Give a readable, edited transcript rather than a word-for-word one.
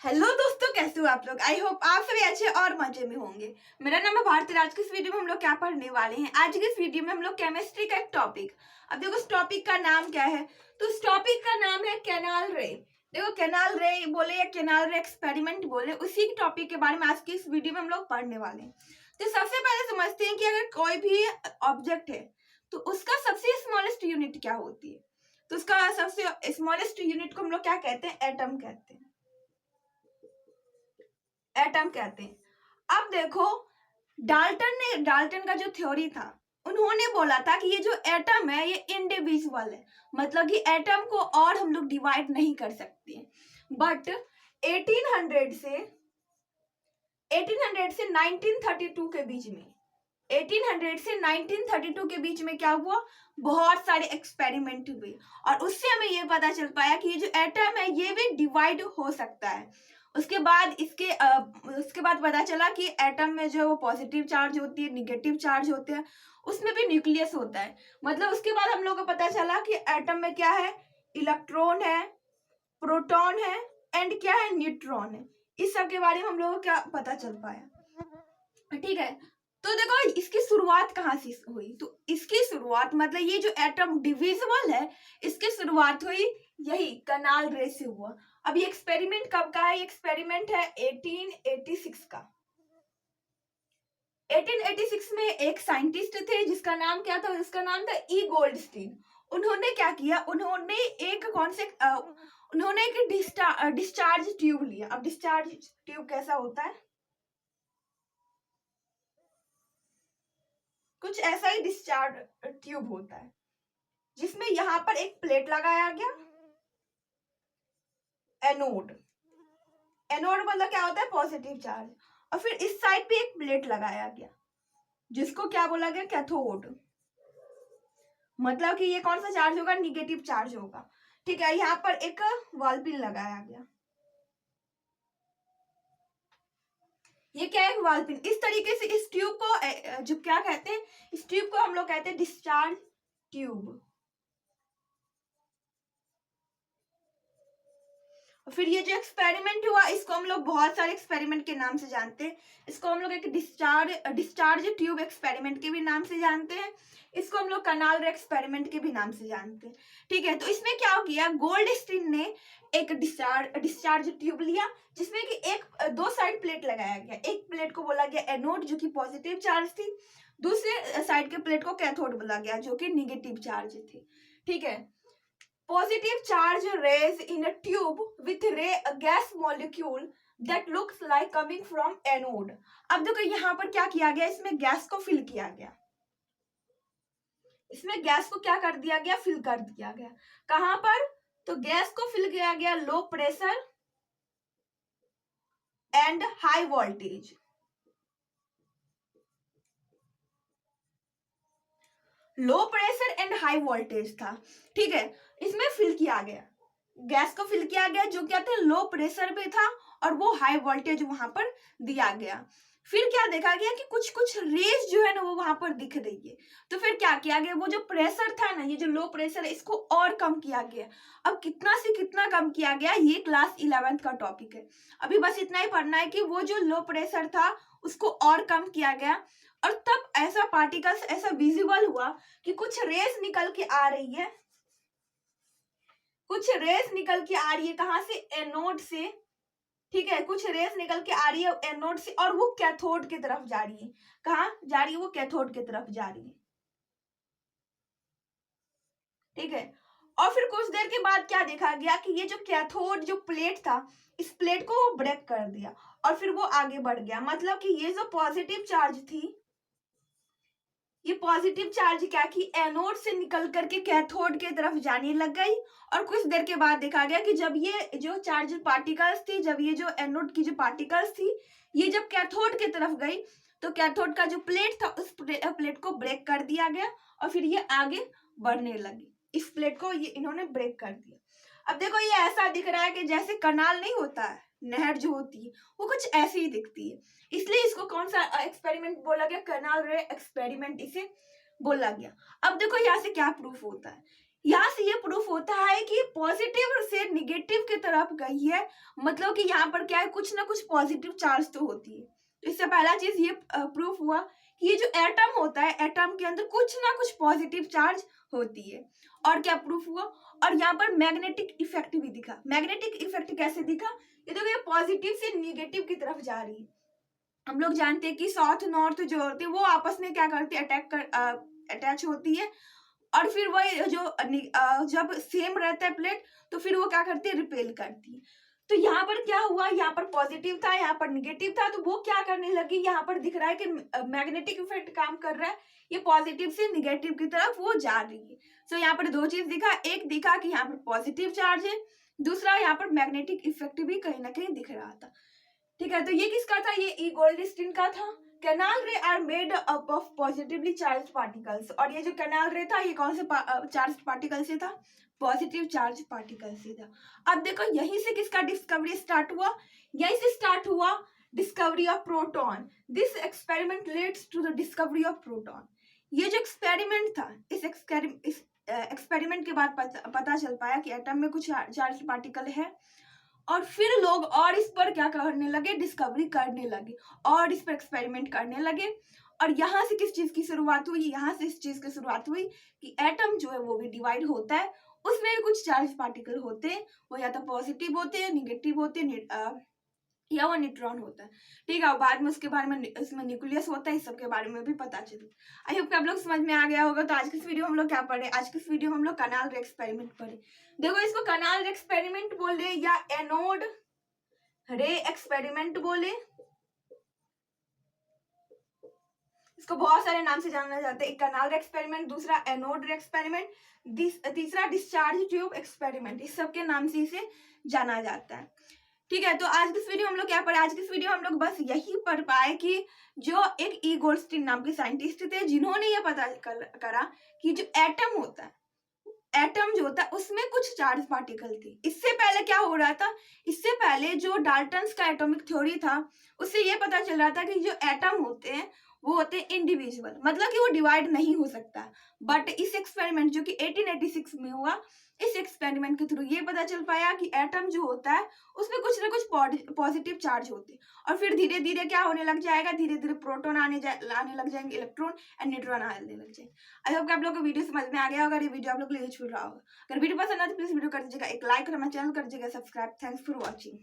Hello दोस्तों, कैसे हो आप लोग। आई होप आप सभी अच्छे और मजे में होंगे। मेरा नाम है भारती। आज की इस वीडियो में हम लोग क्या पढ़ने वाले हैं। आज की इस वीडियो में हम लोग केमिस्ट्री का एक टॉपिक, अब देखो इस टॉपिक का नाम क्या है। तो इस टॉपिक का नाम है कैनाल रे। देखो कैनाल रे बोले या कैनाल रे एक्सपेरिमेंट बोले, उसी टॉपिक के बारे में आज की इस वीडियो में हम लोग पढ़ने वाले हैं। तो सबसे पहले समझते हैं कि अगर कोई भी ऑब्जेक्ट है तो उसका सबसे स्मॉलेस्ट यूनिट क्या होती है। तो उसका सबसे स्मॉलेस्ट यूनिट को हम लोग क्या कहते हैं, एटम कहते हैं। एटम कहते हैं। अब देखो डाल्टन का जो थ्योरी था, उन्होंने बोला था कि ये जो एटम है ये इंडिविजुअल है, मतलब कि एटम को और हम लोग डिवाइड नहीं कर सकते। बट 1800 से 1932 के बीच में 1800 से 1932 के बीच में क्या हुआ, बहुत सारे एक्सपेरिमेंट हुए और उससे हमें ये पता चल पाया कि ये जो एटम है ये भी डिवाइड हो सकता है। उसके बाद पता चला कि एटम में जो पॉजिटिव चार्ज होती है, निगेटिव चार्ज होते हैं, उसमें भी न्यूक्लियस होता है। मतलब उसके बाद हम लोग को पता चला कि एटम में क्या है, इलेक्ट्रॉन है, प्रोटॉन है एंड क्या है, न्यूट्रॉन है। इस सब के बारे में हम लोगों को क्या पता चल पाया। ठीक है, तो देखो इसकी शुरुआत कहाँ से हुई। तो इसकी शुरुआत मतलब ये जो एटम डिविजिबल है, इसकी शुरुआत हुई यही कैनाल रे से हुआ। अब ये एक्सपेरिमेंट कब का है, ये एक्सपेरिमेंट है 1886 का। 1886 में एक साइंटिस्ट थे जिसका नाम क्या था, उसका नाम था ई गोल्डस्टीन। उन्होंने क्या किया, उन्होंने एक डिस्चार्ज ट्यूब लिया। अब डिस्चार्ज ट्यूब कैसा होता है, कुछ ऐसा ही डिस्चार्ज ट्यूब होता है, जिसमें यहां पर एक प्लेट लगाया गया, एनोड। एनोड मतलब क्या होता है, पॉजिटिव चार्ज। और फिर इस साइड पे एक प्लेट लगाया गया जिसको क्या बोला गया, कैथोड। मतलब कि ये कौन सा चार्ज होगा, निगेटिव चार्ज होगा। ठीक है, यहाँ पर एक वॉल पिन लगाया गया। ये क्या है, एक वॉल पिन। इस तरीके से इस ट्यूब को जो क्या कहते हैं, इस ट्यूब को हम लोग कहते हैं डिस्चार्ज ट्यूब। फिर ये जो एक्सपेरिमेंट हुआ, इसको हम लोग बहुत सारे एक्सपेरिमेंट के नाम से जानते हैं। इसको हम लोग एक डिस्चार्ज ट्यूब एक्सपेरिमेंट के भी नाम से जानते हैं। इसको हम लोग कैनाल रे एक्सपेरिमेंट के भी नाम से जानते हैं। ठीक है, तो इसमें क्या हो गया, गोल्डस्टीन ने एक डिस्चार्ज ट्यूब लिया जिसमें कि दो साइड प्लेट लगाया गया। एक प्लेट को बोला गया एनोड जो कि पॉजिटिव चार्ज थी, दूसरे साइड के प्लेट को कैथोड बोला गया जो कि निगेटिव चार्ज थी। ठीक है, positive charge rays in a tube with a gas molecule that looks like coming from anode। अब देखो यहाँ पर क्या किया गया, इसमें गैस को फिल किया गया। इसमें गैस को क्या कर दिया गया, फिल कर दिया गया। कहां पर, तो गैस को फिल किया गया low pressure and high voltage. Low pressure and high voltage था। ठीक है, इसमें फिल किया गया, गैस को फिल किया गया जो क्या था, लो प्रेशर पे था और वो हाई वोल्टेज वहां पर दिया गया। फिर क्या देखा गया कि कुछ कुछ रेज जो है ना वो वहां पर दिख रही है। तो फिर क्या किया गया, वो जो प्रेशर था ना, ये जो लो प्रेशर है, इसको और कम किया गया। अब कितना से कितना कम किया गया, ये क्लास 11th का टॉपिक है। अभी बस इतना ही पढ़ना है कि वो जो लो प्रेशर था उसको और कम किया गया और तब ऐसा पार्टिकल्स ऐसा विजिबल हुआ कि कुछ रेस निकल के आ रही है। कुछ रेस निकल के आ रही है कहां से, एनोड से। ठीक है, कुछ रेस निकल के आ रही है एनोड से और वो कैथोड की तरफ जा रही है। कहां जा रही है, वो कैथोड की तरफ जा रही है। ठीक है, और फिर कुछ देर के बाद क्या देखा गया कि ये जो कैथोड जो प्लेट था, इस प्लेट को वो ब्रेक कर दिया और फिर वो आगे बढ़ गया। मतलब कि ये जो पॉजिटिव चार्ज थी, ये पॉजिटिव चार्ज क्या की एनोड से निकल करके कैथोड की तरफ जाने लग गई। और कुछ देर के बाद देखा गया कि जब ये जो चार्ज पार्टिकल्स थी, जब ये जो एनोड की जो पार्टिकल्स थी, ये जब कैथोड की तरफ गई तो कैथोड का जो प्लेट था उस प्लेट को ब्रेक कर दिया गया और फिर ये आगे बढ़ने लगी। इस प्लेट को ये इन्होंने ब्रेक कर दिया। अब देखो ये ऐसा दिख रहा है कि जैसे कनाल नहीं होता है, नहर जो होती है वो कुछ ऐसी ही दिखती है। इसलिए इसको कौन सा एक्सपेरिमेंट बोला गया, कैनाल रे एक्सपेरिमेंट इसे बोला गया। अब देखो यहाँ से क्या प्रूफ होता है, यहाँ से ये प्रूफ होता है कि पॉजिटिव से निगेटिव की तरफ गई है, मतलब कि यहाँ पर क्या है, कुछ ना कुछ पॉजिटिव चार्ज तो होती है। तो इससे पहला चीज ये प्रूफ हुआ कि ये जो एटम होता है, एटम के अंदर कुछ ना कुछ पॉजिटिव चार्ज होती है। और क्या प्रूफ हुआ, और यहाँ पर मैग्नेटिक इफेक्ट भी दिखा। मैग्नेटिक इफेक्ट कैसे दिखा, ये देखो ये पॉजिटिव से निगेटिव की तरफ जा रही है। हम लोग जानते हैं कि साउथ नॉर्थ जो होती है वो आपस में क्या करती है, अटैच होती है, और फिर वही जो जब सेम रहता है प्लेट तो फिर वो क्या करती है, रिपेल करती है। तो यहाँ पर क्या हुआ, यहाँ पर पॉजिटिव था, यहाँ पर निगेटिव था, तो वो क्या करने लगी, यहाँ पर दिख रहा है कि मैग्नेटिक इफेक्ट काम कर रहा है, ये पॉजिटिव से निगेटिव की तरफ वो जा रही है। सो यहाँ पर दो चीज दिखा, एक दिखा कि यहाँ पर पॉजिटिव चार्ज है, दूसरा यहाँ पर मैग्नेटिक इफेक्ट भी कहीं ना कहीं दिख रहा था। ठीक है, तो ये किसका था, ये ई गोल्डस्टीन का था। Canal ray are made up of positively charge particles, और ये जो कैनाल रे था ये कौन से चार्ज पार्टिकल से था, पॉजिटिव चार्ज पार्टिकल से था। अब देखो यहीं से किसका डिस्कवरी स्टार्ट हुआ, यहीं से स्टार्ट हुआ discovery of proton. This experiment leads to the discovery of proton. ये जो एक्सपेरिमेंट था, इस एक्सपेरिमेंट के बाद पता चल पाया कि एटम में कुछ चार्ज पार्टिकल है, और फिर लोग और इस पर क्या करने लगे, डिस्कवरी करने लगे और इस पर एक्सपेरिमेंट करने लगे। और यहाँ से किस चीज की शुरुआत हुई, यहाँ से इस चीज की शुरुआत हुई कि एटम जो है वो भी डिवाइड होता है, उसमें भी कुछ चार्ज पार्टिकल होते हैं, वो या तो पॉजिटिव होते हैं, निगेटिव होते हैं, या वो न्यूट्रॉन होता है। ठीक है, और बाद में उसके बारे में इसमें न्यूक्लियस होता है, इस सब के बारे में भी पता चले। आई होप कि आप लोग समझ में आ गया होगा। तो आज की इस वीडियो में हम लोग क्या पढ़े, आज की इस वीडियो में हम लोग कैनाल रे एक्सपेरिमेंट पढ़े। देखो इसको कैनाल रे एक्सपेरिमेंट बोले या एनोड रे एक्सपेरिमेंट बोले, इसको बहुत सारे नाम से जाना जाता है। एक कैनाल रे एक्सपेरिमेंट, दूसरा एनोड रे एक्सपेरिमेंट, तीसरा डिस्चार्ज ट्यूब एक्सपेरिमेंट, इस सब के नाम से इसे जाना जाता है। ठीक है, तो आज की इस वीडियो हम लोग क्या पढ़े, आज की इस वीडियो हम लोग बस यही पढ़ पाए कि जो एक ई गोल्डस्टीन नाम के साइंटिस्ट थे, जिन्होंने ये पता करा कि जो एटम होता है, एटम जो होता है उसमें कुछ चार्ज पार्टिकल थे। इससे पहले क्या हो रहा था, इससे पहले जो डाल्टन्स का एटॉमिक थ्योरी था, उससे ये पता चल रहा था कि जो एटम होते हैं वो होते हैं इंडिविजुअल, मतलब कि वो डिवाइड नहीं हो सकता। बट इस एक्सपेरिमेंट जो कि 1886 में हुआ, इस एक्सपेरिमेंट के थ्रू ये पता चल पाया कि एटम जो होता है उसमें कुछ ना कुछ पॉजिटिव चार्ज होते हैं, और फिर धीरे धीरे क्या होने लग जाएगा, धीरे धीरे प्रोटॉन आने लग जाएंगे, इलेक्ट्रॉन एंड न्यूट्रॉन आने लग जाएंगे। आई होप कि आप लोगों को वीडियो समझ में आ गया होगा, ये वीडियो आप लोग के लिए यूजफुल रहा होगा। अगर वीडियो पसंद आए तो प्लीज वीडियो कर दीजिएगा एक लाइक और हमारे चैनल कर दीजिएगा सब्सक्राइब। Thanks for watching.